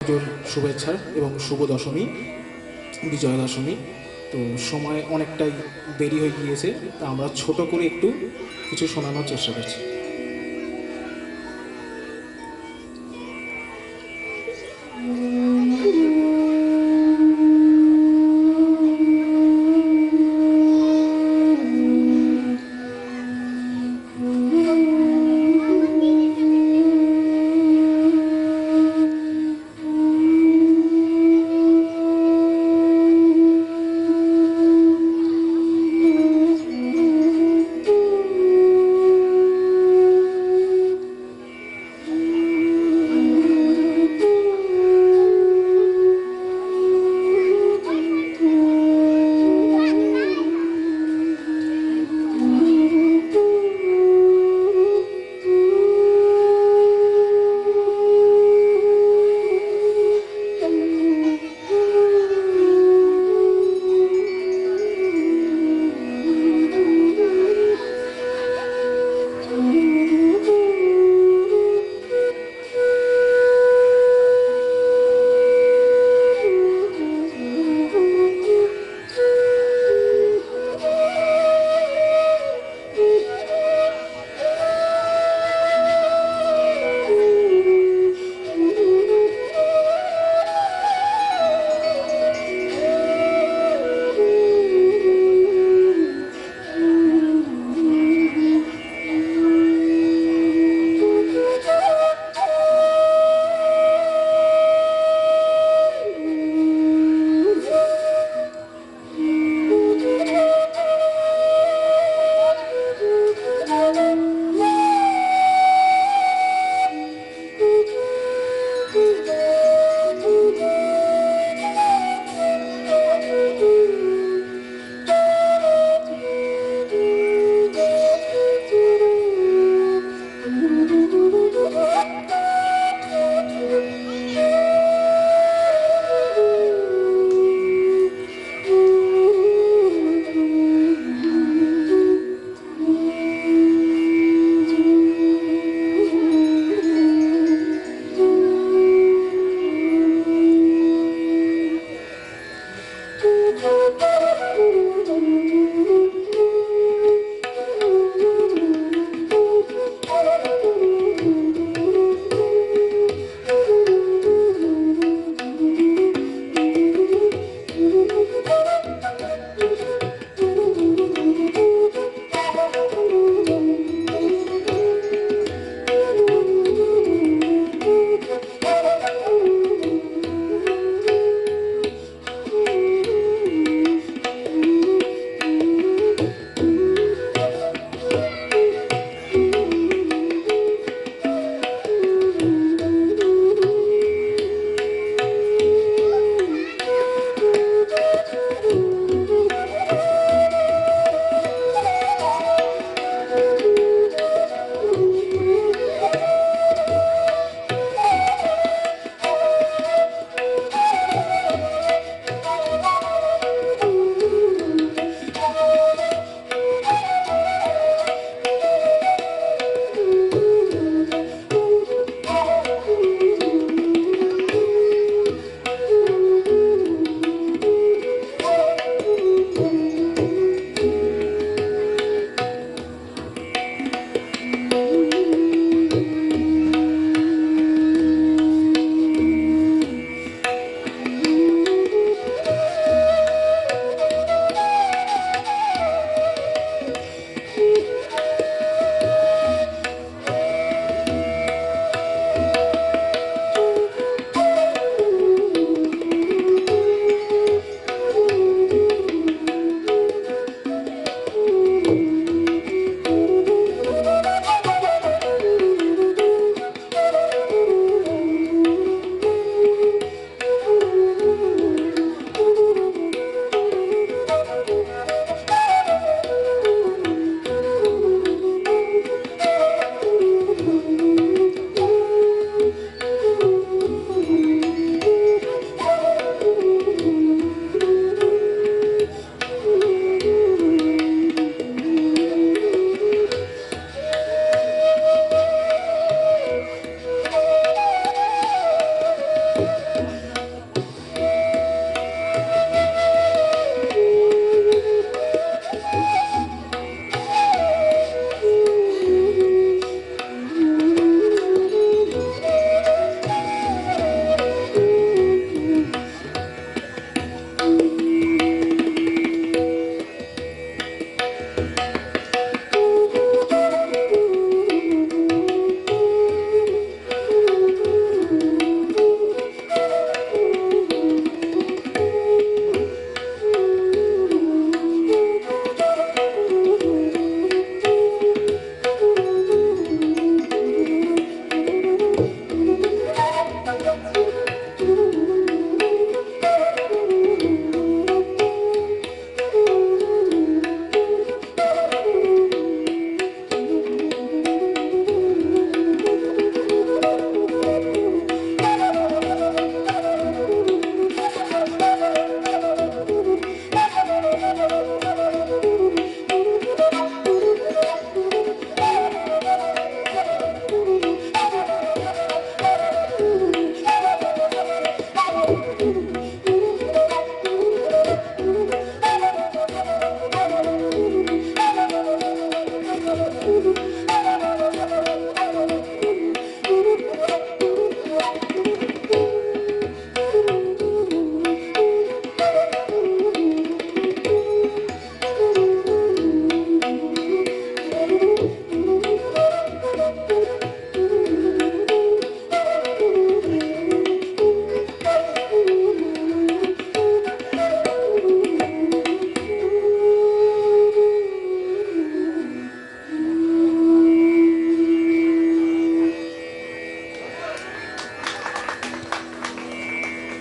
পুজোর শুভেচ্ছা এবং শুভ দশমী, বিজয়া দশমী। তো সময় অনেকটাই দেরি হয়ে গিয়েছে, তা আমরা ছোট করে একটু কিছু শোনানোর চেষ্টা করছি।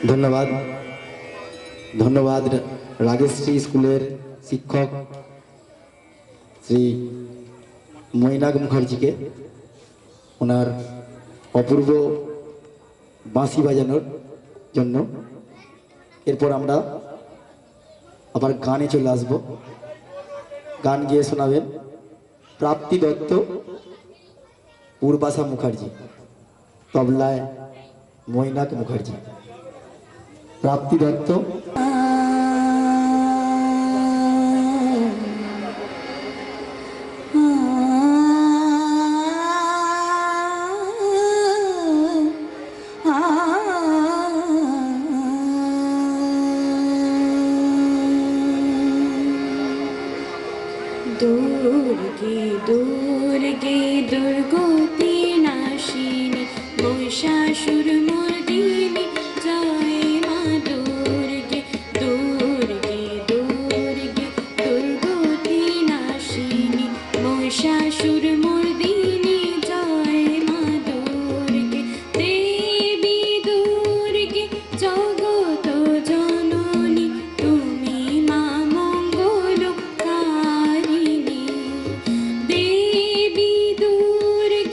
ধন্যবাদ ধন্যবাদ রাগেশশ্রী স্কুলের শিক্ষক শ্রী মৈনাক মুখার্জিকে ওনার অপূর্ব বাঁশি বাজানোর জন্য। এরপর আমরা আবার গানে চলে আসব। গান গিয়ে শোনাবেন প্রাপ্তি দত্ত, পূর্বাশা মুখার্জি, তবলায় মৈনাক মুখার্জি। প্রাপ্তি দত্ত। দুর্গে দুর্গে দুর্গতি নাশিনী মহিষাসুর মর্দিনী জয় মা দুর্গে দুর্গে দুর্গে দুর্গতি নাশিনী মহিষাসুর মর্দিনী জয় মা দুর্গে দেবী দুর্গে জগত জননী তুমি মা মঙ্গলকারিণী দেবী দুর্গে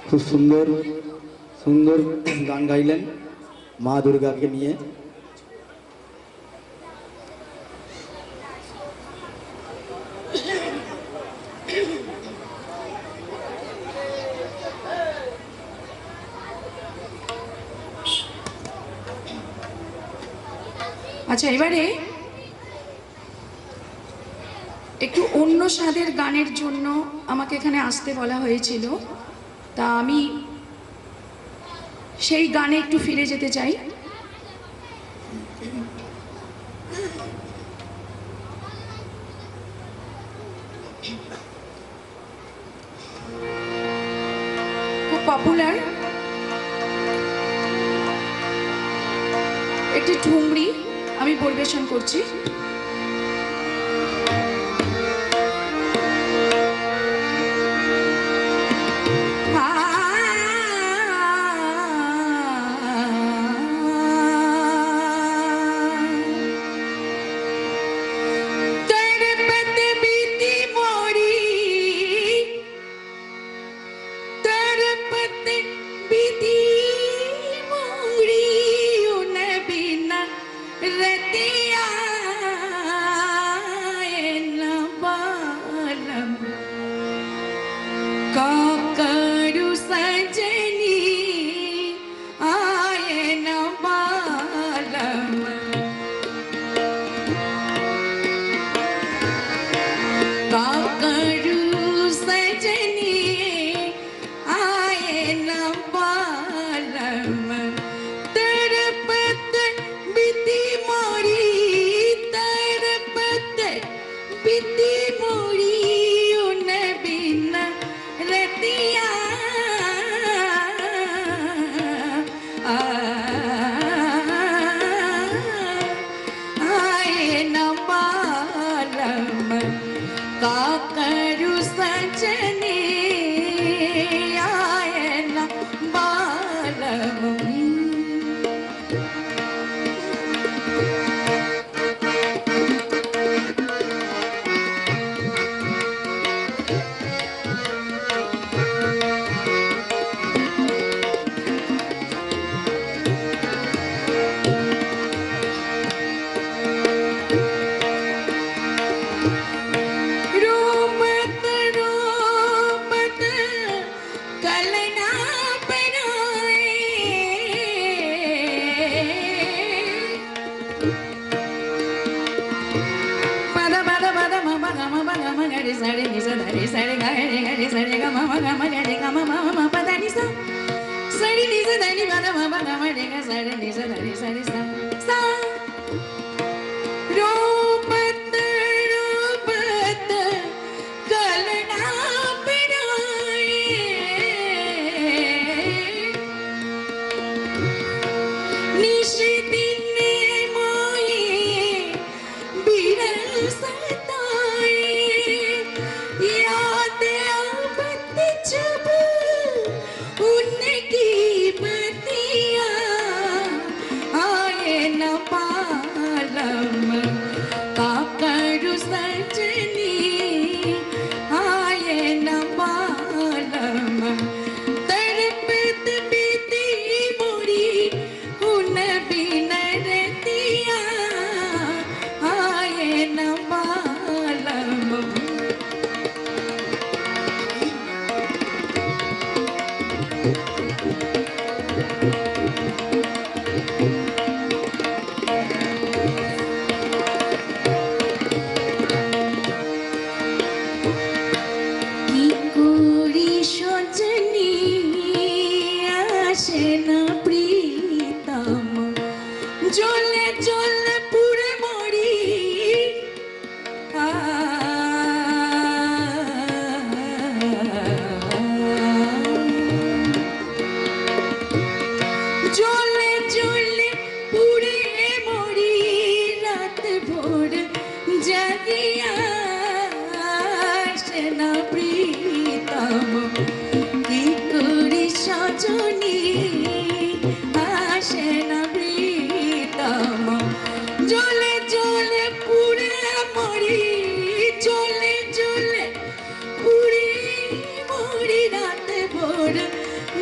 খুব সুন্দর সুন্দর গান গাইলেন মা দুর্গাকে নিয়ে। আচ্ছা, এবারে একটু অন্য স্বাদের গানের জন্য আমাকে এখানে আসতে বলা হয়েছিল, তা আমি সেই গানে একটু ফিরে যেতে চাই। খুব পপুলার একটি ঠুমরি আমি পরিবেশন করছি।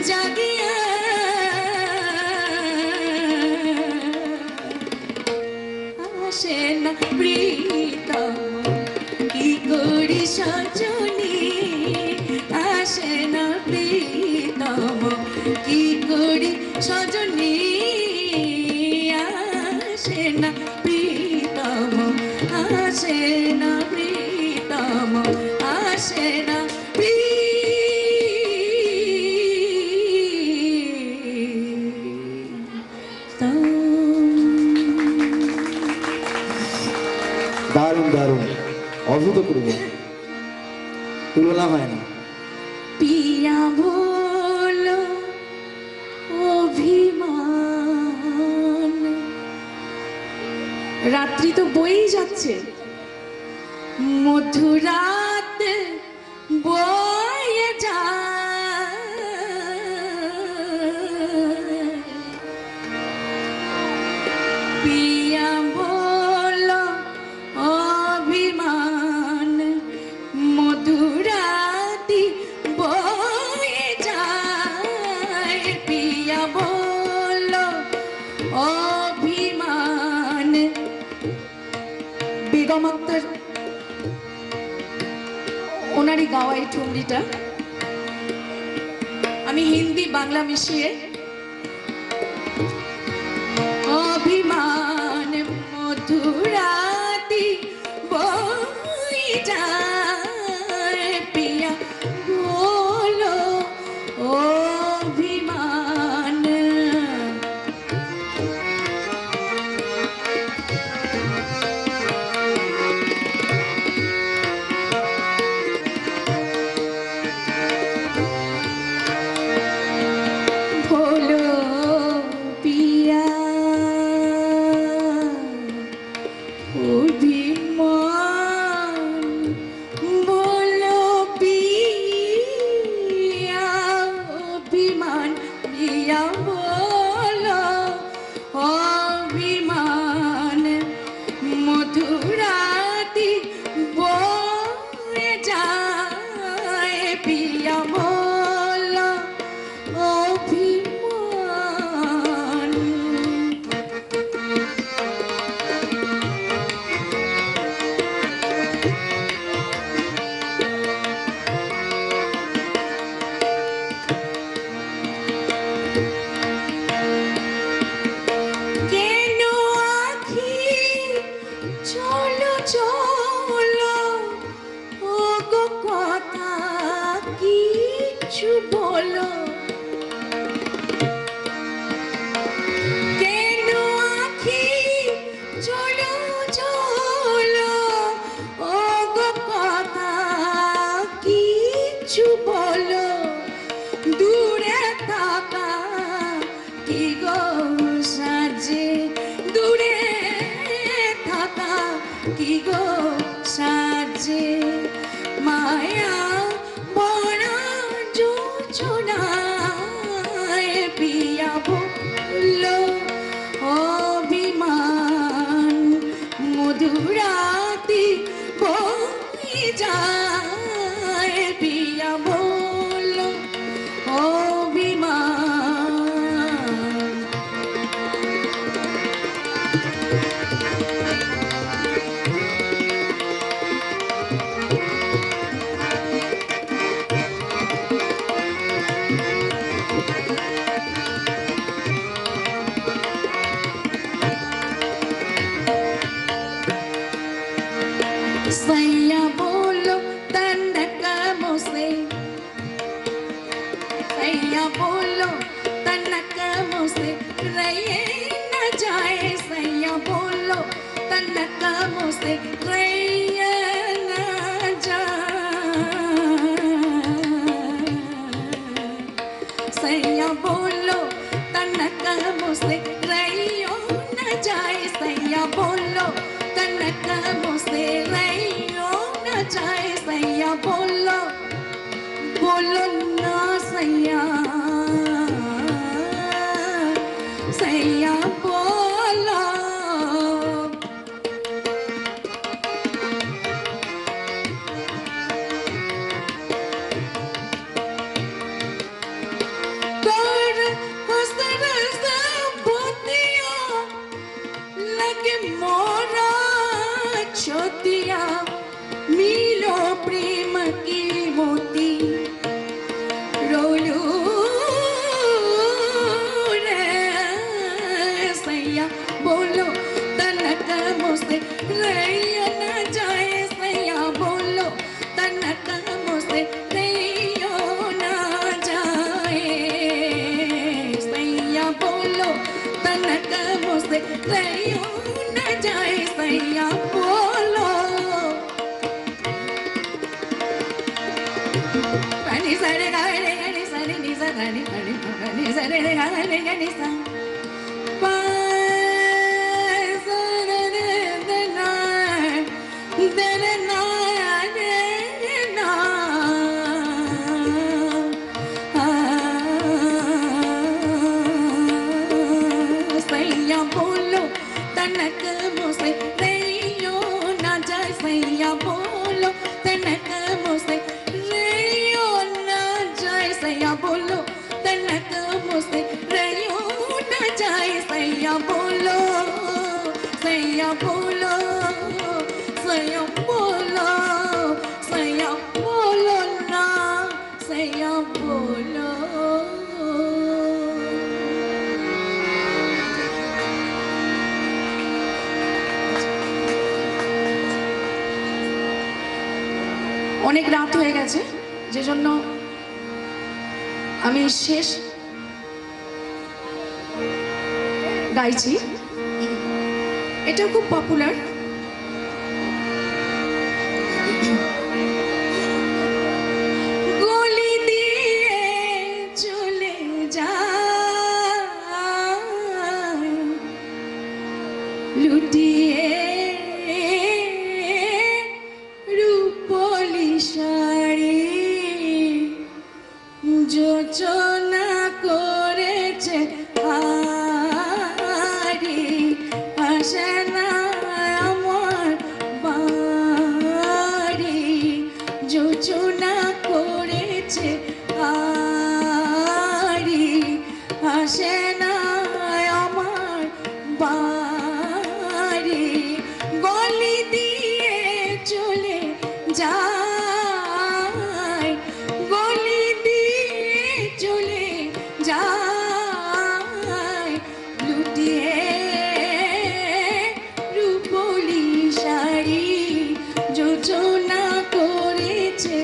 জাগিয়া আসে না প্রীতম কি করি সজনী আসে না প্রীতম কি করি সজনী আসে না প্রীতম আসে না প্রীতম আসে না দারুণ দারুণ, অভূতপূর্ব, তুলনা হয় না। পিয়া বলো অভিমান। রাত্রি তো বয়েই যাচ্ছে, মধুরাত বয়ে যায়। পিয়া বলো অভিমান, মধুরাতি বয়ে যায়। পিয়া বলো অভিমান। বেগম আক্তার ওনারই গাওয়া এই ঠুমরিটা আমি হিন্দি বাংলা মিশিয়ে। অভিমান মধুরাতি বয়ে যায়। পিয়া বলো অভিমান। বলো পিয়া অভিমান। বলো পিয়া অভিমান। পিয়া বলো অভিমান, মধুরাতি বয়ে যায়। পিয়া বলো অভিমান। কেন আখি চলো চলো ও গো কথা কিছু বলো। কেন আখি চলো চলো ও গো কথা কিছু বলো। দূরে থাকা কি গো সাজে, দূরে থাকা কি গো সাজে। মায়া বড়া যোজনায় পিয়া বললো অভিমান, মধুরাতি বয়ে যায়। পিয়া বললো অভিমান। सैया बोलो तनक मुझसे, सैया बोलो तनक मुझसे रहे न जाए। सैया बोलो तनक मुझसे रहे न जाए। सैया बोलो तनक मुझसे रहियो न जाए। सैया बोलो तनक मुझसे रहियो न जाए। सैया बोलो बोलो ना सैया, सैया बोलो। ज्योतिया मिलो प्रेम की मोती रोलू रे सैया बोलो तनक मुझसे रैया न जाए सैया बोलो तनक मुझसे रैया न जाए सैया बोलो तनक मुझसे रैया न जाए सैया बोलो Gani sare gani sare ni sa gani sare gani sa pa sa re de na de na सैया बोलो तनक मुझसे रैयो ना जाए सैया बोलो तनक मुझसे रैयो ना जाए सैया बोलो तनक मुझसे रैयो ना जाए सैया बोलो सैया बोलो सैया बोलो सैया बोलो ना सैया बोलो অনেক রাত হয়ে গেছে যে জন্য আমি শেষ গাইছি এটা খুব পপুলার গলি দিয়ে চলে যায় লুটিয়ে শাড়ি যোচনা করেছে হারি আসে না আমার বাড়ি যোচনা করেছে হারি আসে না আমার বাড়ি গলি দিয়ে চলে যায় গলি দিয়ে চলে যায় লুটিয়ে রূপলি শাড়ি যোজনা করেছে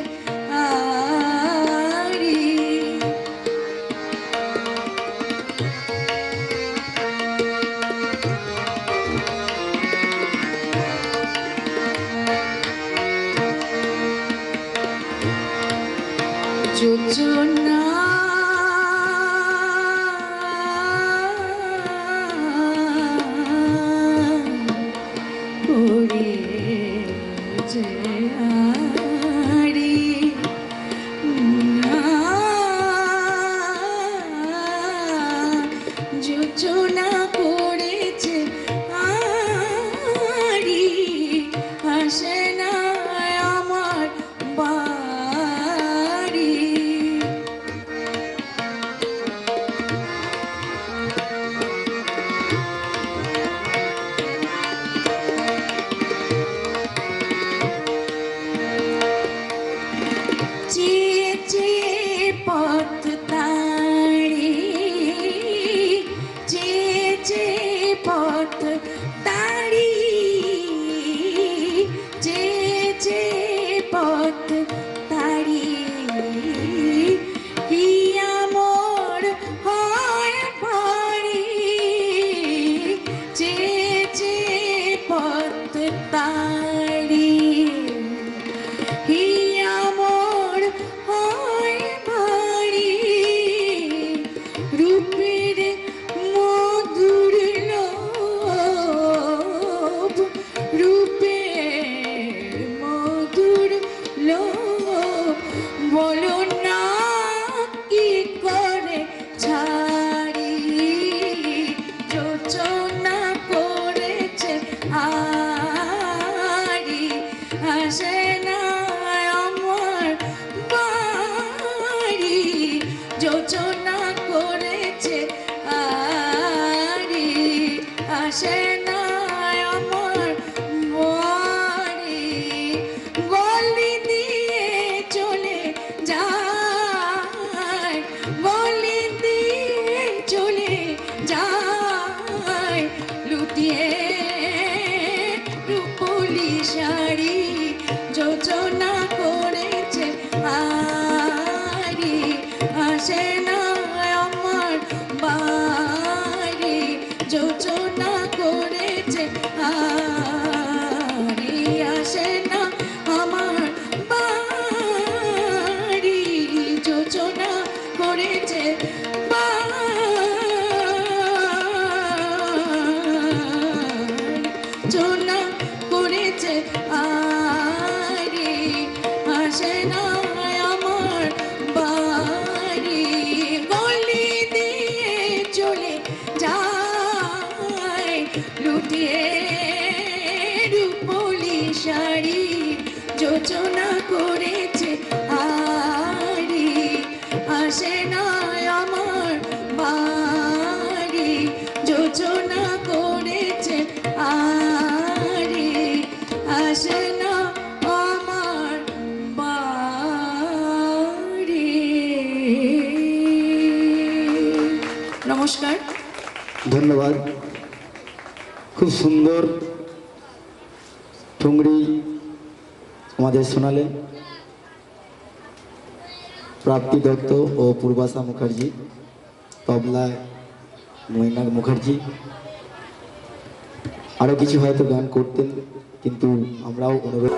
আরি যোজনা করেছে আরি যোজনা করেছে আরি আসে না আমার বাড়ি চেয়ে চেয়ে পথ তাড়ি চেয়ে চেয়ে পথ তাড়ি চেয়ে চেয়ে পথ তাড়ি হিয়া মোর হয় ভারী চেয়ে চেয়ে পথ তাড়ি হিয়া মোর হয় ভারী রূপের মধুর লোভ রূপের মধুর লোভ বলো না কি করে ছাড়ি যোচনা করেছে আরি আসে না আমার বাড়ি যোচনা করেছে আরি আসে না আমার বাড়ি যোজনা করেছে আরে আসে না আমার বাড়ি যোজনা করেছে যোজনা করেছে আরে আসে না আমার বাড়ি গলি দিয়ে চলে যায় লুটিয়ে রূপলি শাড়ি যোজনা করেছে আরে আসে না আমার বাড়ি যোজনা করেছে আরে আসে না আমার বাড়ি। নমস্কার। ধন্যবাদ। খুব সুন্দর ঠুংরি আমাদের শোনালেন প্রাপ্তি দত্ত ও পূর্বাশা মুখার্জি, তবলায় মৈনাক মুখার্জি। আরও কিছু হয়তো গান করতেন, কিন্তু আমরাও অনুরোধ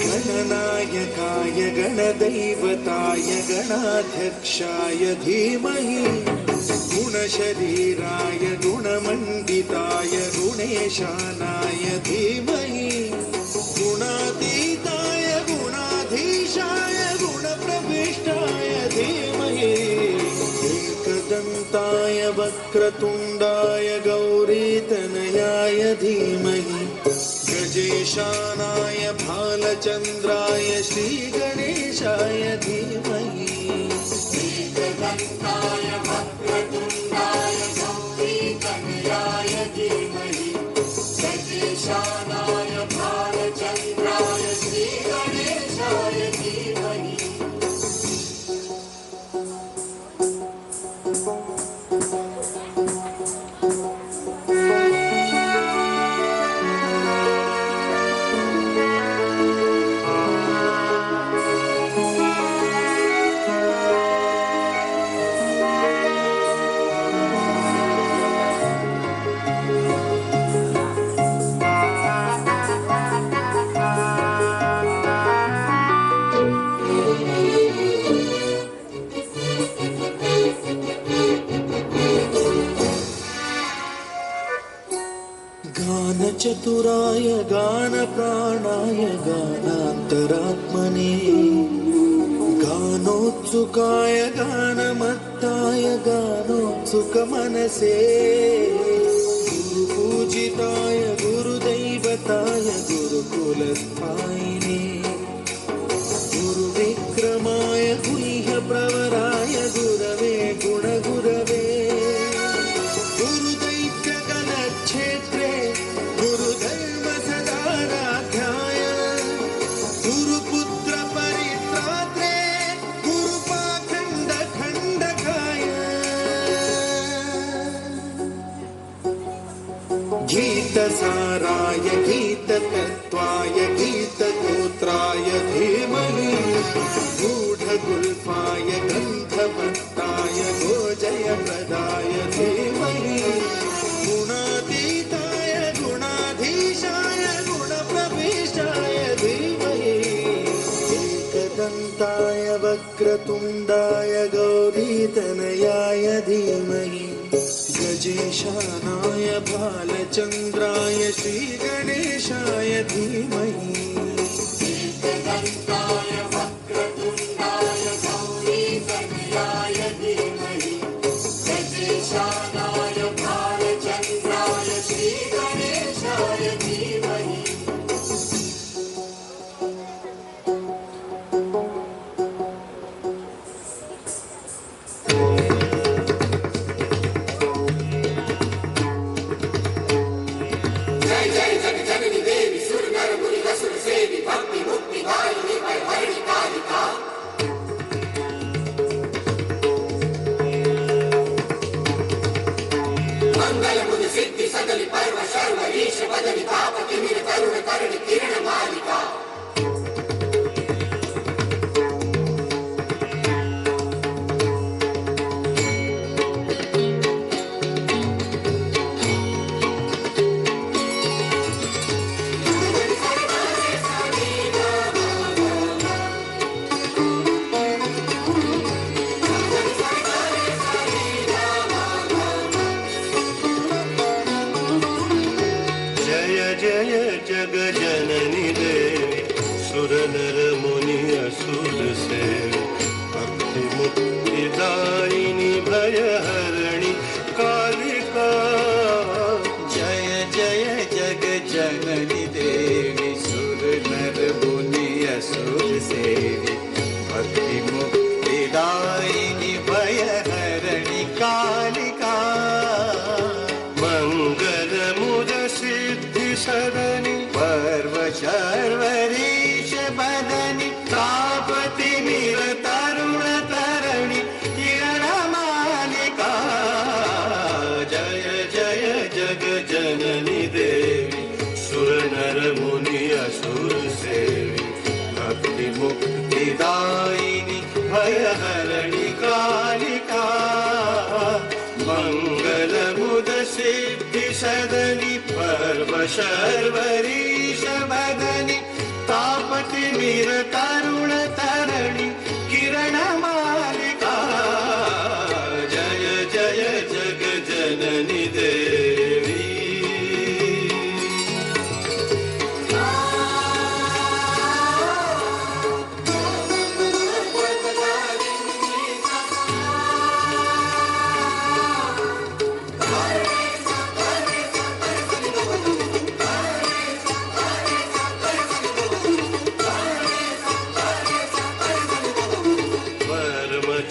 गणनायकाय गणदैवताय गणाध्यक्षाय धीमहि गुणशरीराय गुणमण्डिताय गुणेशानाय धीमहि गुणातीताय गुणाधीशाय गुणप्रविष्टाय धीमहि एकदन्ताय वक्रतुण्डाय गौरीतनयाय धीमहि गजेशानाय भालचन्द्राय श्रीगणेशाय धीमहि एकदन्ताय वक्रतुण्डाय गौरीतनयाय धीमहि गजेशानाय भालचन्द्राय श्रीगणेशाय धीमहि। गानचतुराय गानप्राणाय गानान्तरात्मने गानोत्सुकाय गानमत्ताय गानोत्सुकमनसे गुरुपूजिताय गुरुदैवताय गुरुकुलस्थायिने गुरुविक्रमाय गुह्यप्रवराय गुरवे गुणगुरवे गुरुदैत्यगणक्षेत्रे गुरुधर्मसदाराध्याय गुरुपुत्रपरित्रात्रे गुरुपाखण्डखण्डकाय गीतसाराय गीततत्त्वाय गीतगोत्राय धीमहि गूढगुल्फाय गन्धभक्ताय गोजयप्रदाय धीमहि गुणातीताय गुणाधीशाय गुणप्रविष्टाय धीमहि एकदन्ताय वक्रतुण्डाय गौरीतनयाय धीमहि गजेशानाय भालचन्द्राय श्रीगणेशाय धीमहि एकदन्ताय वक्रतुण्डाय गौरीतनयाय धीमहि गजेशानाय भालचन्द्राय श्रीगणेशाय धीमहि। जय जय जग जननी देवी सुर नर मुनि असुर सेवी भक्ति मुक्ति दायिनी भय हरिणी मुक्तिदायिनी भयहरिणी कालिका जय जय जग जननी देवी सुर नर मुनि असुर सेवी भक्ति मुक्तिदायिनी भयहरिणी कालिका मंगल मुद सिद्धि सदनी पर्व शर्वरीश बदनी तापति मीर तरुण तरणि किरण मालिका जय जय जग जननी देवी सुर नर मुनि असुर सेवी भक्ति मुक्तिदायिनी भयहरिणी कालिका मंगल मुद सिद्धि सदनी पर्व शर्वरीश बदनी तापति मीर तरुण तरणि किरण मालिका जय जय जग जननी देवी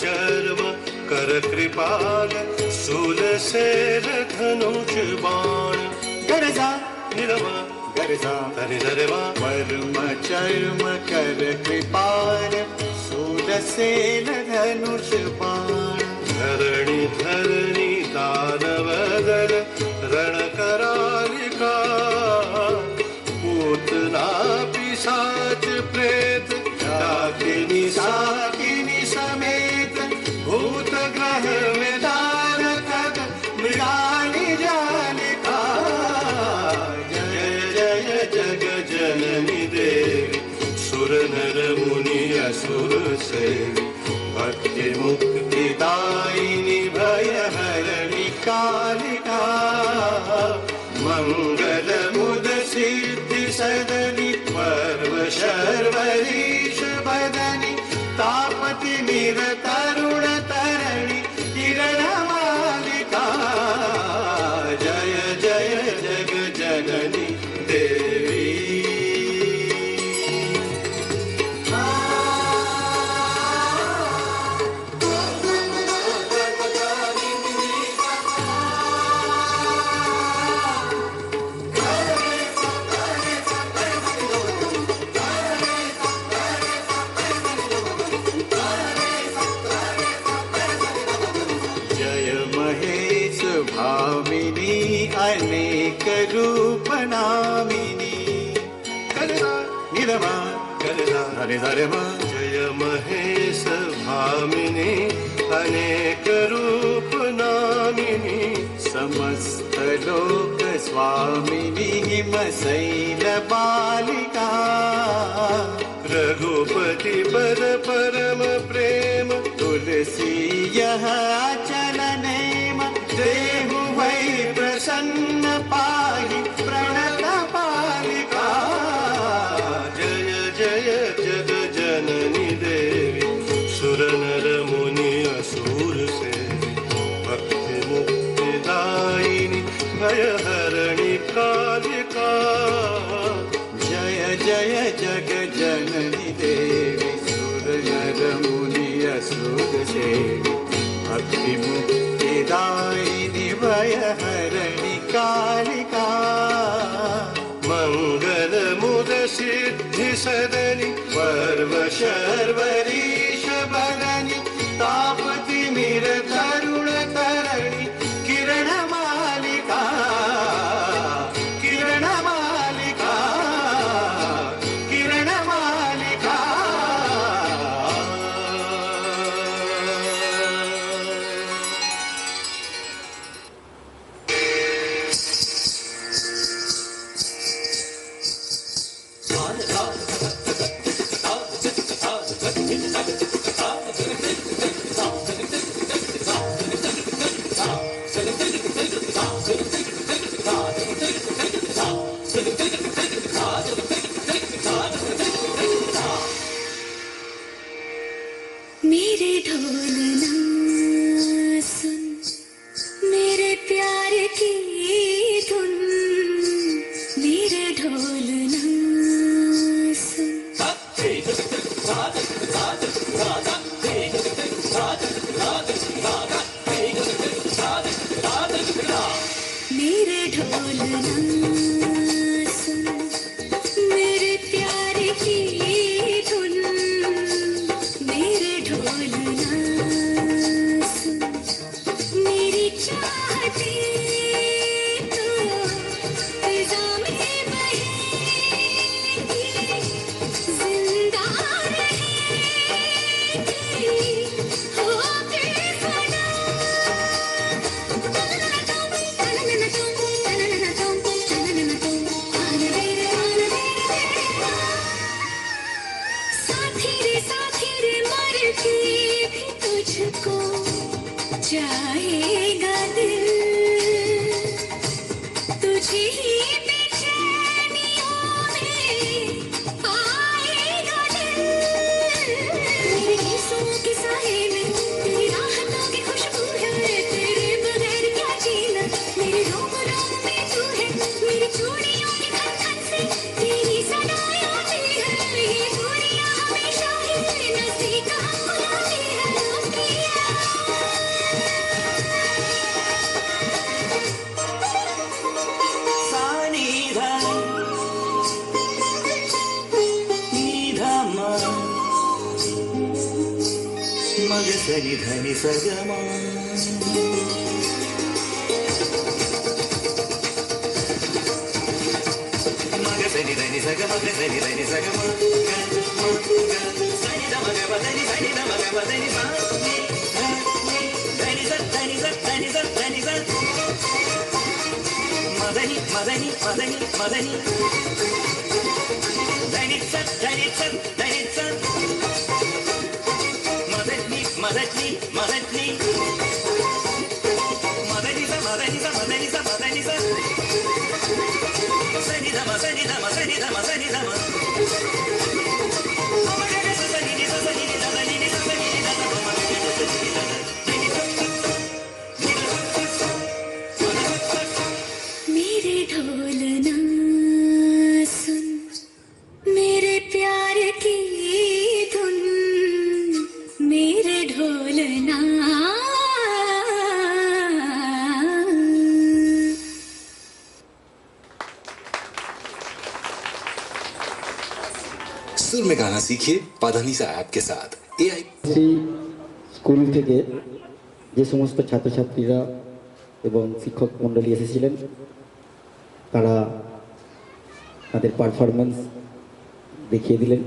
चर्म कर कृपाल शूल शेर धनुष बाण गरजा निरमा गरजा धनि धरमा वर्म चर्म कर कृपाल शूलसेन धनुष बाण धरणी धरणी दानवदल रण करालिका पूतना पिशाच प्रेत डाकिनी साकिनी समेत भूत ग्रह विदान खग मृगानी जालिका जय जय जग जननी देवी सुर नर मुनि असुर सेवी भक्ति मुक्तिदायिनी भयहरिणी कालिका मंगल मुद सिद्धि सदनी पर्व शर्वरीश बदनी तापति मीर तरुण तरणि किरण मालिका जय जय जग जननी देवी भामिनी अनेक रूप नामिनी करदा निरमा करदा हरे धर्मा जय महेश भामिनी अनेक रूप नामिनी समस्त लोक स्वामिनी हिमशैल बालिका रघुपति पद परम प्रेम तुलसी यह अचल नेम देहु वै प्रसन्न पाहि प्रणत पालिका जय जय जग जननी देवी सुर नर मुनि असुर सेवी भक्ति मुक्तिदायिनी भयहरिणी कालिका जय जय जग जननी देवी सुर नर मुनि असुर सेवी भक्ति मुक्तिदायिनी भयहरिणी कालिका मंगल मुद सिद्धि सदनी पर्व शर्वरीश बदनी तापति मीर तरुण तरणि किरण मालिका किरण मालिका किरण मालिका ढोलना सुन, मेरे प्यार की धुन, मेरे ढोलना सुन। मेरे ढोलना सुन, मेरे प्यार की धुन, मेरे ढोलना सुन। मेरी चाहते तो फिजा में बहेगी, जिंदा रहेगी होके सदा। साथी रे मर के भी तुझको चाहेगा दिल, तुझे ही बेचैनियों में पाएगा दिल। मेरे गीतों के साए में तेरी राहतों की खुशबू है, तेरे बगैर क्या जीना। मेरे रोम रोम में तू है, मेरी चूड़ियों की खन खन से तेरी सदाएं आती है। ये दूरियां हमेशा ही नजदीक हम बुलाती है। मग सनि धनि सगमा मग सनि धनि सगम मग सनि धनि सगम सनि ध मग धनि सनि ध मग धनि सा धनि स धनि स धनि स धनि स मदनि मदनि मदनि मदनि धनि स धनि स धनि स Madani, Madani, Madani, Madani, Madani, Madani, Madani, Madani, मेरे ढोलना सुन, मेरे प्यार की धुन, मेरे ढोलना। सुर में गाना सीखिए पाधानीसा ऐप के साथ। AI সেই স্কুল থেকে যে সমস্ত ছাত্রছাত্রীরা এবং শিক্ষক মণ্ডলী এসেছিলেন, তারা তাদের পারফরমেন্স দেখিয়ে দিলেন।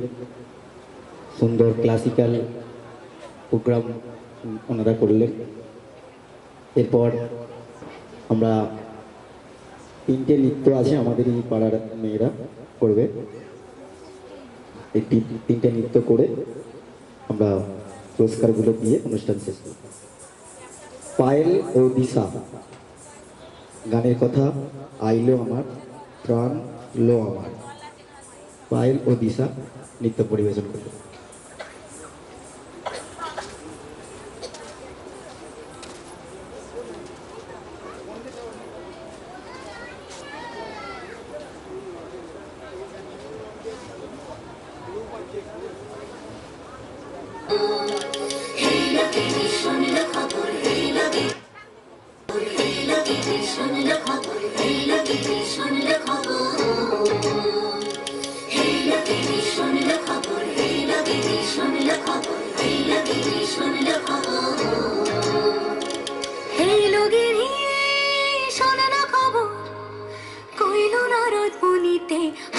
সুন্দর ক্লাসিক্যাল প্রোগ্রাম ওনারা করলেন। এরপর আমরা তিনটে নৃত্য আছে আমাদের এই পাড়ার মেয়েরা করবে। এই তিনটে নৃত্য করে আমরা পুরস্কারগুলো দিয়ে অনুষ্ঠান শেষ করব। পায়েল ও দিশা গানের কথা আইলো আমার প্রাণ লো আমার। পায়েল ও দিশা নৃত্য পরিবেশন করবে।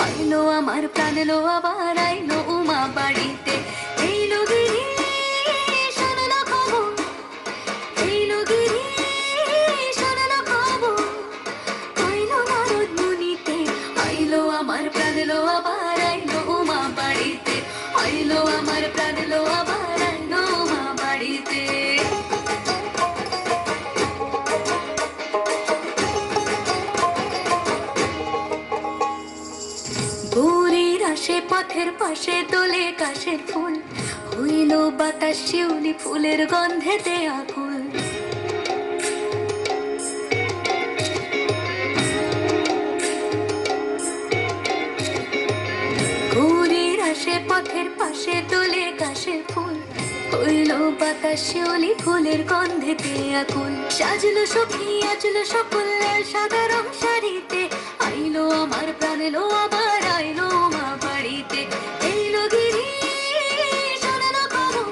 আইলো আমার প্রাণ লো আবার আইলো উমা বাড়িতে। এইলো গিরি শোনালো খবর, এইলো গিরি শোনালো খবর, আইলো নারদ মুনিতে। আইলো আমার প্রাণ লো আবার আইলো উমা বাড়িতে, আইলো আমার প্রাণ লো আবার আইলো উমা বাড়িতে। পথের পাশে দোলে কাশের ফুল, ওই আইলো বাতাস শিউলি ফুলের গন্ধেতে আকুল ঘুরির আসে পথের পাশে দোলে কাশের ফুল হইল বাতাস শিউলি ফুলের গন্ধেতে আকুল সাজলো সখী আজলো সকল লাল সাদা রং শাড়িতে আইলো আমার প্রাণ এলো আবার আইলো মা বাড়িতে এইলো গিরি শোনালো খবর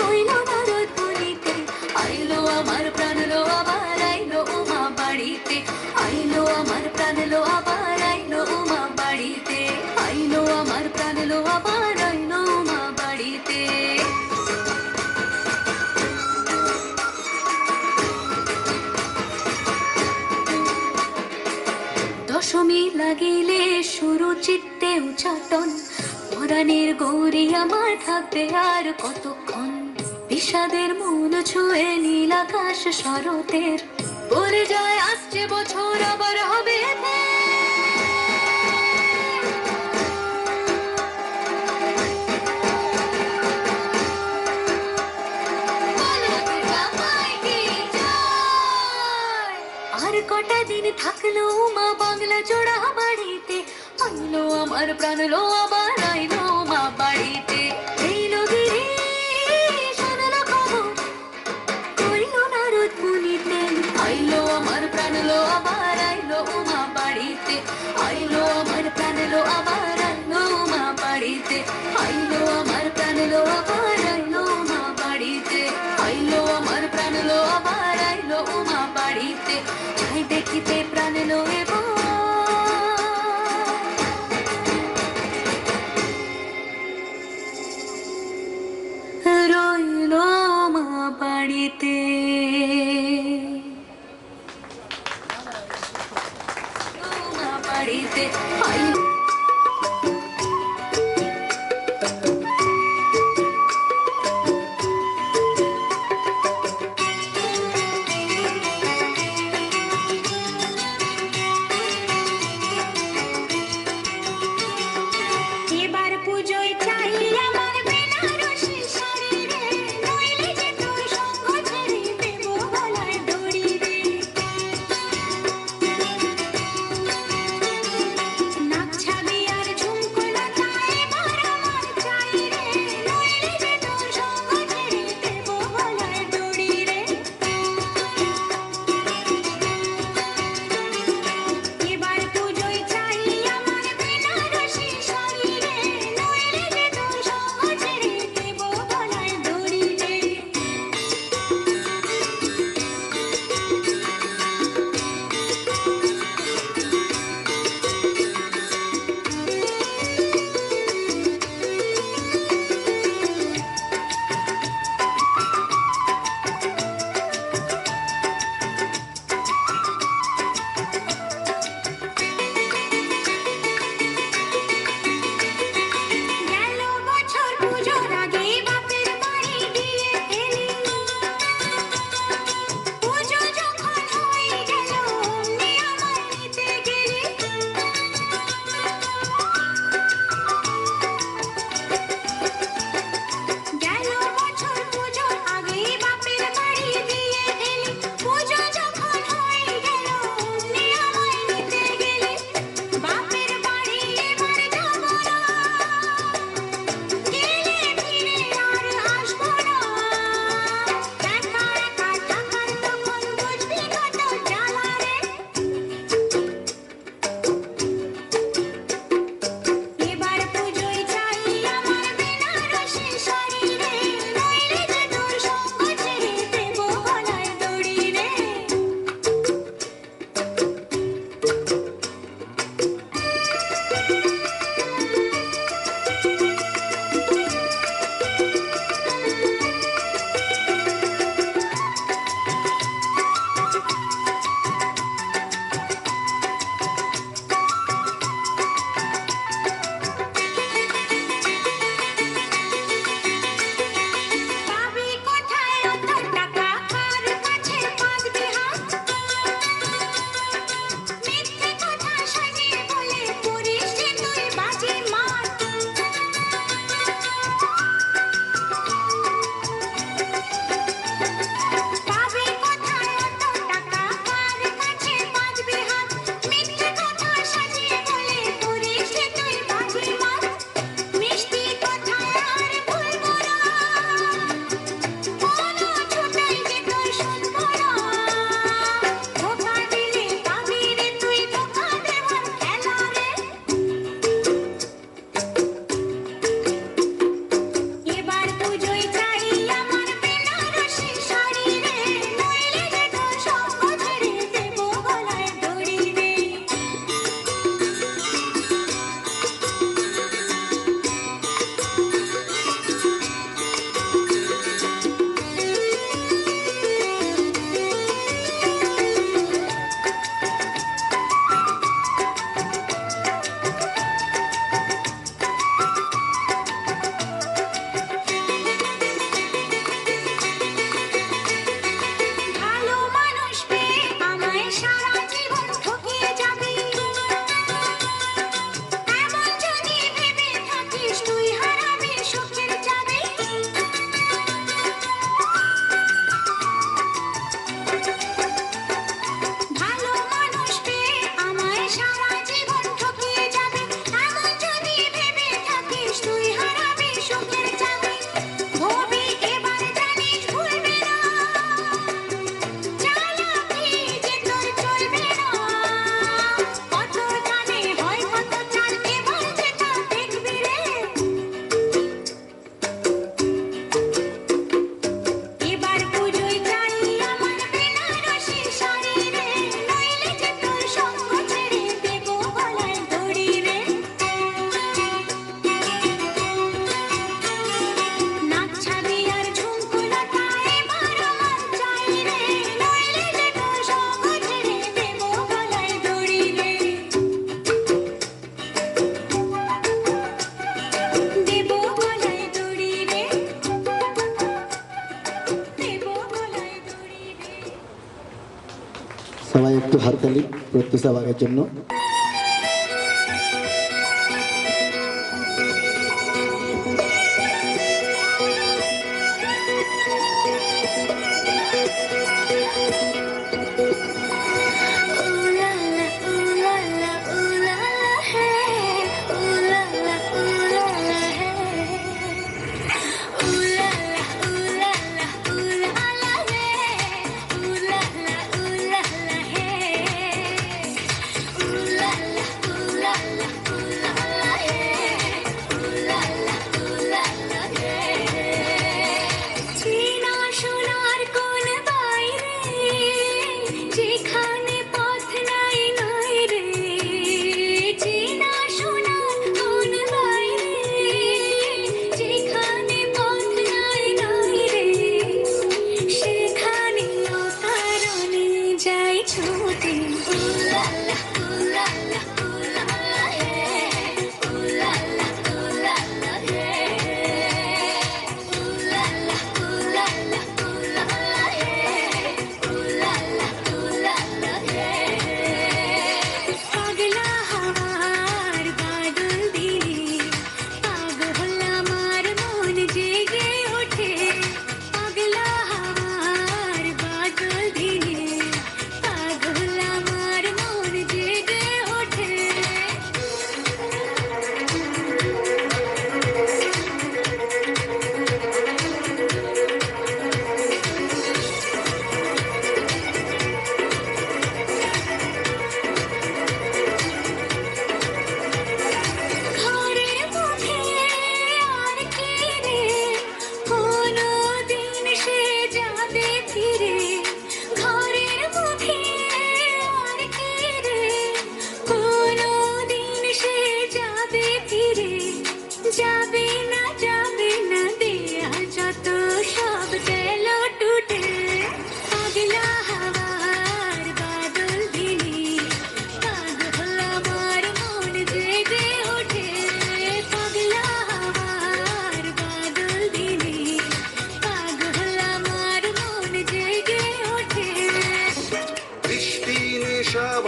হইলো নারদ বলিতে আইলো আমার প্রাণ এলো আবার আইলো মা বাড়িতে আইলো আমার প্রাণ এলো আবার আইলো মা বাড়িতে আইলো আমার প্রাণ এলো আবার আইলো মা বাড়িতে দশমী লাগিলে শুরু চিত্তে উচাটন পরাণের গৌরী আমার থাকবে আর কতক্ষণ বিষাদের মূল ছুঁয়ে নীল আকাশ শরতের বলে যায় আসছে বছর আবার হবে আর কটা দিন থাকলো মা বাংলা জোড়া বাড়িতে আইলো আমার প্রাণ লো আবার আইলো মা বাড়িতে এইলো গিরি শোনালো খবর কইলো নারদ মুনিতে আইলো আমার প্রাণ লো আবার আইলো মা বাড়িতে আইলো আমার প্রাণ লো আবার আইলো মা বাড়িতে আইলো আমার প্রাণ লো আবার আইলো মা বাড়িতে আইলো আমার প্রাণ লো আবার আইলো মা বাড়িতে যাই দেখিতে প্রাণ লো এবার রইলো মা বাড়িতে মা বাড়িতে আইলো এবার পুজোয় চাই আমার বেনারসি শাড়ি রে নইলে যে তোর সঙ্গ ছেড়ে সবাই একটু হাততালি প্রত্যুষা বাগের জন্য।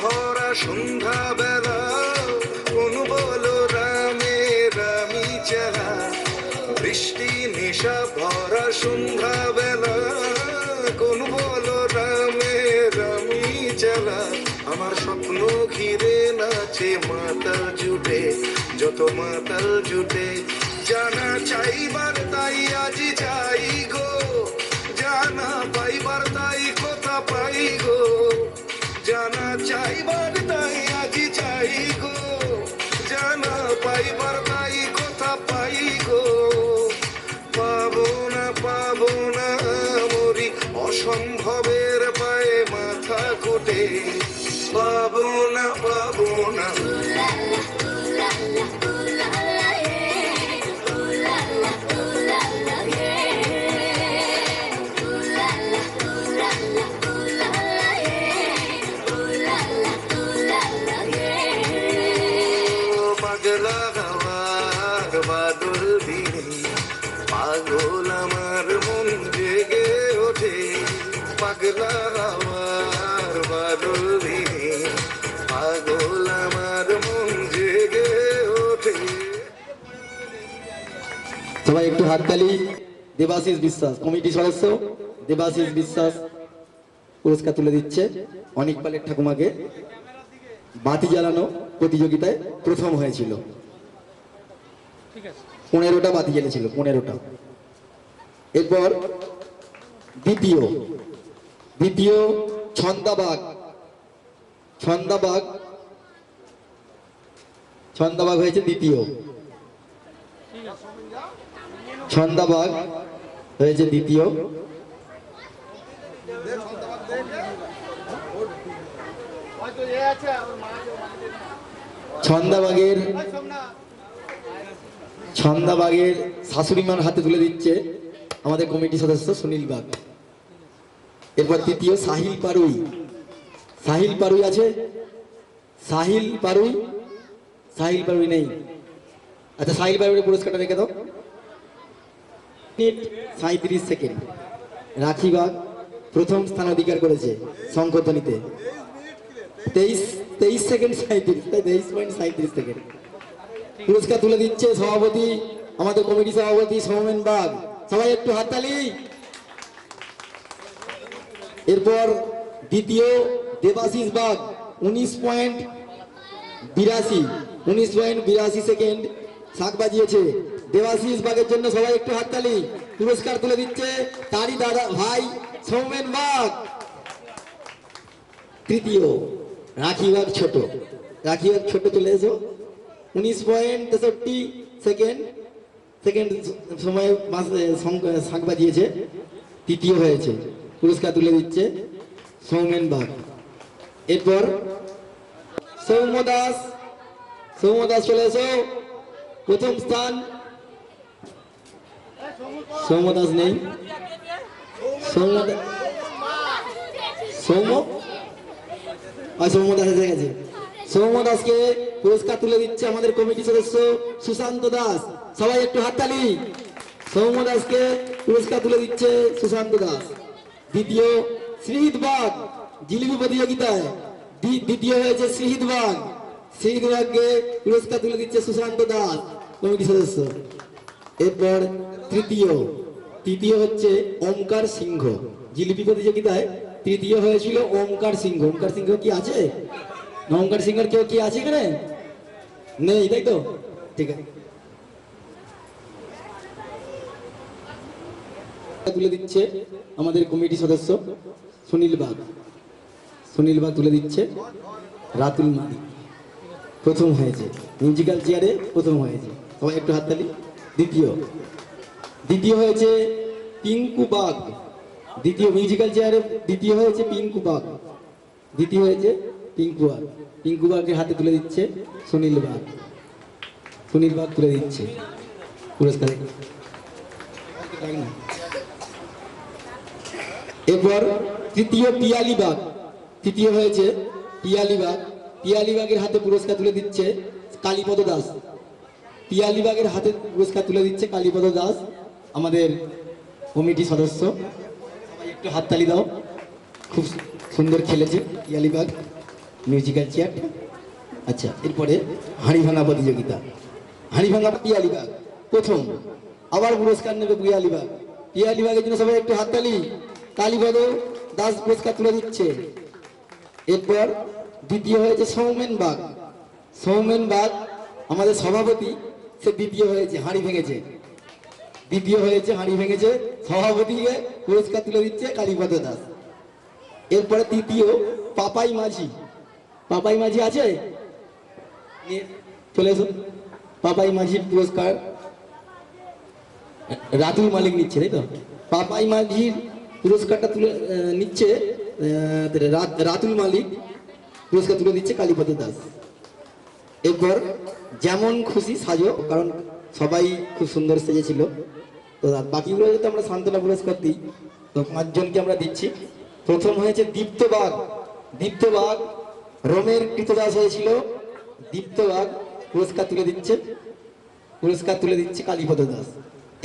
ভরা সন্ধ্যা বেলা কোন বলো রামে রামি চেলা, বৃষ্টি নেশা ভরা সন্ধ্যা বেলা কোন বলো রামে রামি চেলা। আমার স্বপ্ন ঘিরে নাচে মাতাল জুটে, যত মাতাল জুটে জানা চাইবার তাই আজি যাই গো, জানা পাইবার তাই কথা পাই গো, জানা চাইবার তাই আজি চাই গো, জানা পাইবার তাই কথা পাই গো। পাবো না মরি অসম্ভবের পায়ে মাথা কোটে, পাবো না পাগলা গাওয়ার বাদল দিনে পাগল আমার মন জেগে ওঠে, পাগলা গাওয়ার বাদল দিনে পাগল আমার মন জেগে ওঠে। সবাই একটু হাততালি। দেবাশিস বিশ্বাস কমিটি সদস্য দেবাশিস বিশ্বাস পুরস্কার তুলে দিচ্ছে অনিক পালের ঠাকুমাকে। বাতি জ্বালানো প্রতিযোগিতায় প্রথম হয়েছিল, 15টা বাতি জ্বেলেছিল, 15টা। এরপর দ্বিতীয় ছন্দাবাগ হয়েছে দ্বিতীয়, ছন্দাবাগ হয়েছে দ্বিতীয়। ছন্দাবাগের শাশুড়িমার হাতে তুলে দিচ্ছে আমাদের কমিটি সদস্য সুনীল বাগ। এরপর তৃতীয় সাহিল পারুই আছে, সাহিল পারুই নেই। আচ্ছা, সাহিল পারুই পুরস্কারটা রেখে দাও। 37 সেকেন্ড। রাখি বাগ প্রথম স্থান অধিকার করেছে শঙ্করধ্বনিতে। 23 সেকেন্ড 37, তাই 23.37 সেকেন্ড। পুরস্কার তুলে দিচ্ছে সভাপতি, আমাদের কমিটি সভাপতি সৌমেন বাগ। সবাই একটু হাততালি। এরপর দ্বিতীয় দেবাশিস বাগ 19.82 সেকেন্ড শাক বাজিয়েছে। দেবাশিস বাগের জন্য সবাই একটু হাততালি। পুরস্কার তুলে দিচ্ছে তারই দাদা ভাই সৌমেন বাগ। তৃতীয় রাখি বাগ ছোট, রাখি বাগ ছোট চলে এসো। 19.63 সেকেন্ড সময়ে শাক বাজিয়েছে, তৃতীয় হয়েছে। পুরস্কার তুলে দিচ্ছে সৌমেন বাগ। এরপর সৌম্য দাস, সৌম্য দাস চলে এসো, প্রথম স্থান। সৌম্য দাস নেই, সৌম্য সৌম্য দাস এসে গেছে। সৌম্য দাসকে পুরস্কার তুলে দিচ্ছে আমাদের কমিটি সদস্য সুশান্ত দাস। সবাই একটু হাততালি। সৌম্য দাসকে পুরস্কার তুলে দিচ্ছে সুশান্ত দাস। দ্বিতীয় শ্রীহিত বাগ, জিলিপি প্রতিযোগিতায় দ্বিতীয় হয়েছে শ্রীহিত বাগ। শ্রীহিত বাগকে পুরস্কার তুলে দিচ্ছে সুশান্ত দাস, কমিটি সদস্য। এরপর তৃতীয় হচ্ছে ওমকার সিংহ। জিলিপি প্রতিযোগিতায় তৃতীয় হয়েছিল ওমকার সিংহ। ওমকার সিংহ কি আছে? না, ওমকার সিংহের কেউ কি আছে এখানে? নেই, তাই তো? ঠিক আছে। তুলে দিচ্ছে আমাদের কমিটি সদস্য সুনীল বাগ। সুনীল বাগ তুলে দিচ্ছে রাতুল মালিক, প্রথম হয়েছে মিউজিক্যাল চেয়ারে, প্রথম হয়েছে। সবাই একটু হাততালি। দ্বিতীয় হয়েছে পিঙ্কু বাগ। দ্বিতীয় মিউজিক্যাল চেয়ারে দ্বিতীয় হয়েছে পিঙ্কু বাগ। দ্বিতীয় হয়েছে পিঙ্কু বাগ। পিঙ্কু বাগের হাতে তুলে দিচ্ছে সুনীল বাগ। সুনীল বাগ তুলে দিচ্ছে পুরস্কার। এরপর তৃতীয় পিয়ালি বাগ। তৃতীয় হয়েছে পিয়ালি বাগ। পিয়ালি বাগের হাতে পুরস্কার তুলে দিচ্ছে কালীপদ দাস। পিয়ালি বাগের হাতে পুরস্কার তুলে দিচ্ছে কালীপদ দাস, আমাদের কমিটি সদস্য। সবাই একটু হাততালি দাও। খুব সুন্দর খেলেছে পিয়ালি বাগ মিউজিক্যাল চেয়ার। আচ্ছা, এরপরে হাঁড়ি ভাঙা প্রতিযোগিতা। হাঁড়ি ভাঙা পিয়ালি বাগ প্রথম, আবার পুরস্কার নেবে পিয়ালি বাগ। পিয়ালি বাগের জন্য সবাই একটু হাততালি। কালীপদ দাস পুরস্কার তুলে দিচ্ছে। এরপর দ্বিতীয় হয়েছে সৌমেন বাগ। সৌমেন বাগ আমাদের সভাপতি, সে দ্বিতীয় হয়েছে, হাঁড়ি ভেঙেছে। দ্বিতীয় হয়েছে, হাঁড়ি ভেঙেছে। সভাপতিকে পুরস্কার তুলে দিচ্ছে কালীপদ দাস। এরপরে তৃতীয় পাপাই মাঝি। পাপাই মাঝি আছে? চলে এসো। পাপাই মাঝির পুরস্কার রাতুল মালিক নিচ্ছে, তাই তো? পাপাই মাঝির পুরস্কারটা তুলে নিচ্ছে রাতুল মালিক, পুরস্কার তুলে দিচ্ছে কালীপদ দাস। এরপর যেমন খুশি সাজো, কারণ সবাই খুব সুন্দর সেজেছিল, তো বাকিগুলো যদি আমরা সান্ত্বনা পুরস্কার দিই, তো 5 জনকে আমরা দিচ্ছি। প্রথম হয়েছে দীপ্ত বাগ। দীপ্ত বাগ রোমের কৃতদাস হয়েছিল। দীপ্ত বাগ পুরস্কার তুলে দিচ্ছে কালীপদ দাস।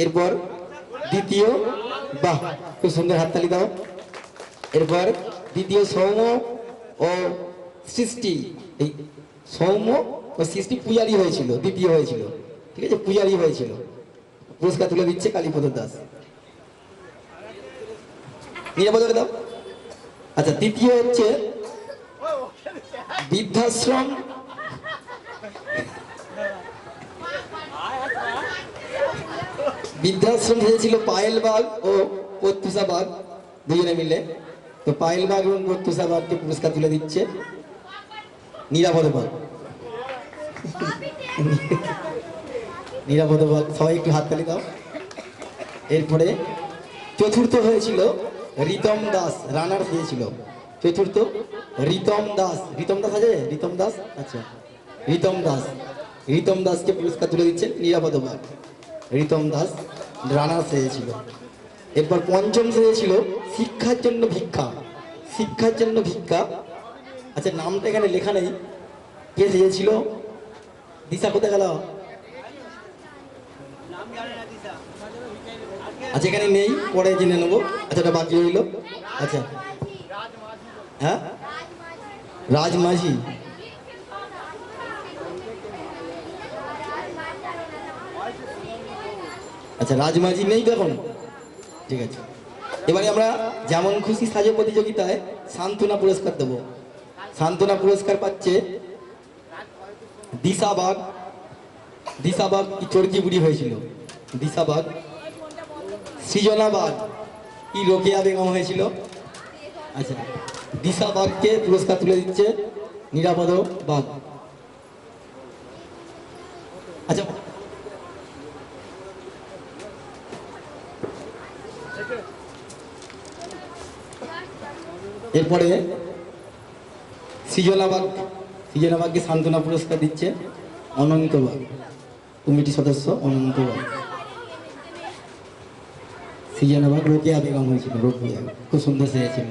এরপর দ্বিতীয়, বাহ, খুব সুন্দর হাততালি দাও। এরপর দ্বিতীয় সৌম্য ও সৃষ্টি। এই সৌম্য ও সৃষ্টি পূজারি হয়েছিল, দ্বিতীয় হয়েছিল, ঠিক আছে, পূজারি হয়েছিল। পুরস্কার তুলে দিচ্ছে কালীপদ দাস। নিরাপদকে দাও। আচ্ছা, তৃতীয় হচ্ছে বৃদ্ধাশ্রম। বৃদ্ধাশ্রম হয়েছিল পায়েল বাগ ও প্রত্যুষা বাগ, দুজনে মিলে। তো পায়েল বাগ এবং প্রত্যুষা বাগকে পুরস্কার তুলে দিচ্ছে নিরাপদ বাগ। নিরাপদ বাগ, সবাই একটু হাততালি দাও। এরপরে চতুর্থ হয়েছিল রিতম দাস, রানার হয়েছিল চতুর্থ রিতম দাস। রিতম দাস আছে? রিতম দাস, আচ্ছা, রিতম দাসকে পুরস্কার তুলে দিচ্ছেন নিরাপদ বাগ। রিতম দাস রানার হয়েছিল। এরপর পঞ্চম হয়েছিল শিক্ষার জন্য ভিক্ষা। শিক্ষার জন্য ভিক্ষা, আচ্ছা, নামটা এখানে লেখা নেই, কে দিয়েছিল? দিশা কোথায় গেল? আচ্ছা, এখানে নেই, পরে জেনে নেবো। আচ্ছা, এটা বাকি রইল। আচ্ছা, হ্যাঁ, রাজমাঝি, আচ্ছা রাজমাঝি নেই তো এখন, ঠিক আছে। এবারে আমরা যেমন খুশি সাজে প্রতিযোগিতায় সান্ত্বনা পুরস্কার দেবো। সান্ত্বনা পুরস্কার পাচ্ছে দিশাবাগ। দিশাবাগ কি চরকি বুড়ি হয়েছিল, দিশাবাগ। সৃজনাবাগ কি রোকেয়া বেগম হয়েছিল। আচ্ছা, দিশাবাগকে পুরস্কার তুলে দিচ্ছে নিরাপদ বাগ। আচ্ছা, এরপরে সৃজনাবাগকে সান্ত্বনা পুরস্কার দিচ্ছে অনন্ত বাগ, কমিটি সদস্য অনন্ত বাগ। সৃজনাবাগ রোকেয়া বেগম হয়েছিল, রোকেয়া খুব সুন্দর সেজেছিল।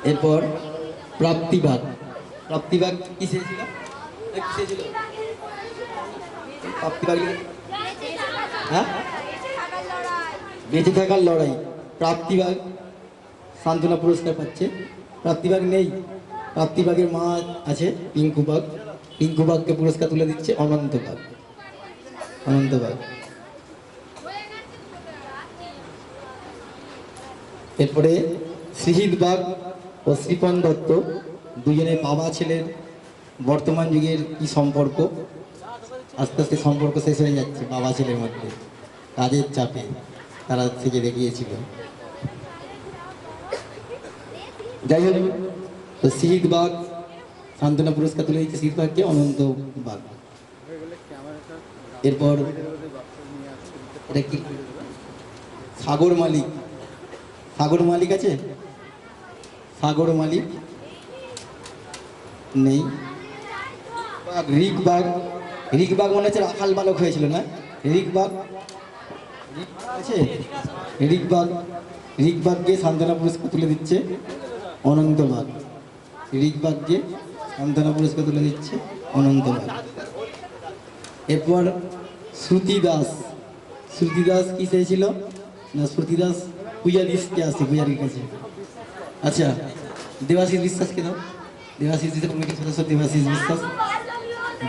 এরপর প্রাপ্তিবাগ। প্রাপ্তিবাগ কি সেজেছিল, প্রাপ্তিবাগ হ্যাঁ বেঁচে থাকার লড়াই। প্রাপ্তিবাগ সান্ত্বনা পুরস্কার পাচ্ছে। প্রাপ্তিবাগ নেই, প্রাপ্তিবাগের মা আছে পিঙ্কুবাগ। পিঙ্কুবাগকে পুরস্কার তুলে দিচ্ছে অনন্তবাগ, অনন্তবাগ। এরপরে শ্রীহিত বাগ ও শ্রীপন দত্ত দুজনের বাবা ছেলের বর্তমান যুগের কি সম্পর্ক, আস্তে আস্তে সম্পর্ক শেষ হয়ে যাচ্ছে বাবা ছেলের মধ্যে, কাজের চাপে তারা থেকে দেখিয়েছিল। যাই হোক, তো শহীদ বাগ সান্ত্বনা পুরস্কার তুলে দিচ্ছে শহীদ বাগকে অনন্ত বাগ। এরপর এটা কি সাগর মালিক। সাগর মালিক আছে, সাগর মালিক নেই। রিক বাগ, রিক বাগ মনে হচ্ছে রাখাল বালক হয়েছিল না, রিক বাগ আছে। রিক বাগকে সান্ত্বনা পুরস্কার তুলে দিচ্ছে অনন্ত বাগ। রিক বাগকে সান্ত্বনা পুরস্কার তুলে দিচ্ছে অনন্ত বাগ। এরপর শ্রুতি দাস। শ্রুতি দাস কি চেয়েছিল না, শ্রুতি দাস পূজা দিসকে আসছে পূজারির কাছে। আচ্ছা, দেবাশিস বিশ্বাসকে দাও। দেবাশিস বিশ্বাস কমিটির সদস্য দেবাশিস বিশ্বাস।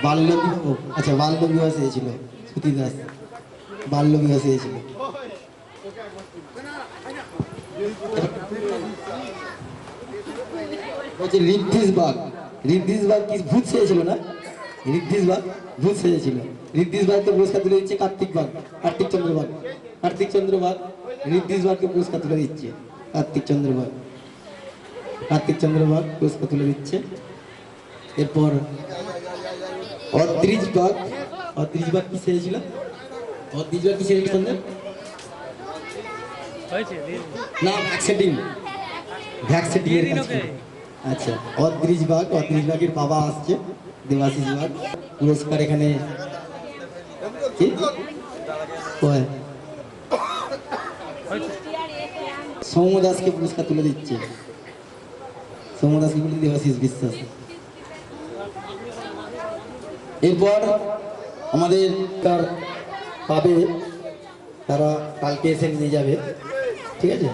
বাল্য বিবাহ, আচ্ছা বাল্য বিবাহ চেয়েছিল শ্রুতি দাস, বাল্য বিবাহ চেয়েছিল। হচ্ছে ঋদ্ধিস বাগ। ঋদ্ধিস বাগ কি ভূত চেয়েছিল না, ঋদ্ধিস বাগ ভূত চেয়েছিল। ঋদ্ধিস বাগকে পুরস্কার তুলে দিচ্ছে কার্তিক বাগ, কার্তিক চন্দ্র বাগ। কার্তিক চন্দ্র বাগ ঋদ্ধিস বাগকে পুরস্কার তুলে দিচ্ছে কার্তিক চন্দ্র বাগ, কার্তিক চন্দ্র বাগ পুরস্কার তুলে দিচ্ছে। এরপর অদ্রিজ বাগ। অদ্রিজ বাগ কি চেয়েছিল, অদ্রিজ বাগ কি চেয়েছিল সন্দেহ না, ভ্যাক্সেটিং, ভ্যাক্সেটিং এর কাছে। আচ্ছা, অদ্রিজ বাগ, অদ্রিজ বাগের বাবা আসছে দেবাশিস বাগ। পুরস্কার এখানে সৌম দাসকে পুরস্কার তুলে দিচ্ছে, সৌম দাসকে বলে দেবাশিস বিশ্বাস। এরপর আমাদের তার পাবে, তারা কালকে এসে নিয়ে যাবে, ঠিক আছে।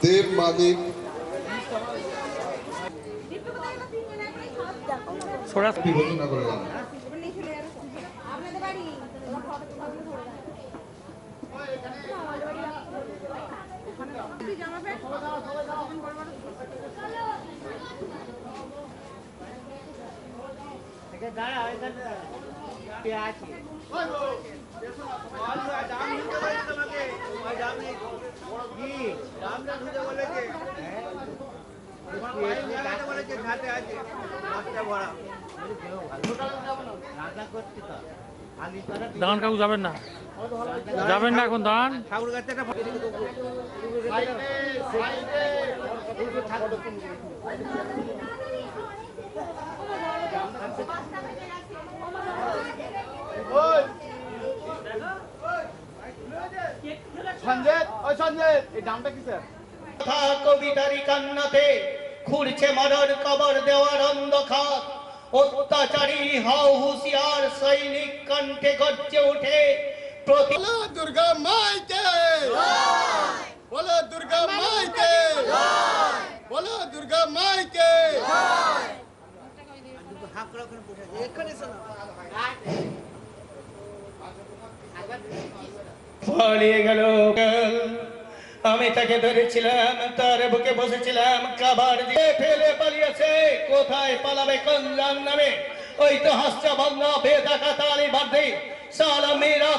দেব মালিক, ঘোষণা করলাম। দান কাকু যাবেন না, যাবেন না এখন দান। কবিতারি কান্নাতে খুঁড়ছে মরার কবর দেওয়ার অন্ধকার, অত্যাচারী হাও হুঁশিয়ার সৈনিক কণ্ঠে গর্জে ওঠে দুর্গা মাইকে বলো, দুর্গা মাইকে বলো, দুর্গা মাইকে। পালিয়ে গেল, আমি তাকে ধরেছিলাম, তার বুকে বসেছিলাম, কাবার দিয়ে ফেলে পালিয়েছে। কোথায় পালাবে কোন নামে? ওই তো হাস্য বন্ধ বেদাকা তালি বার্ধি সালামিরা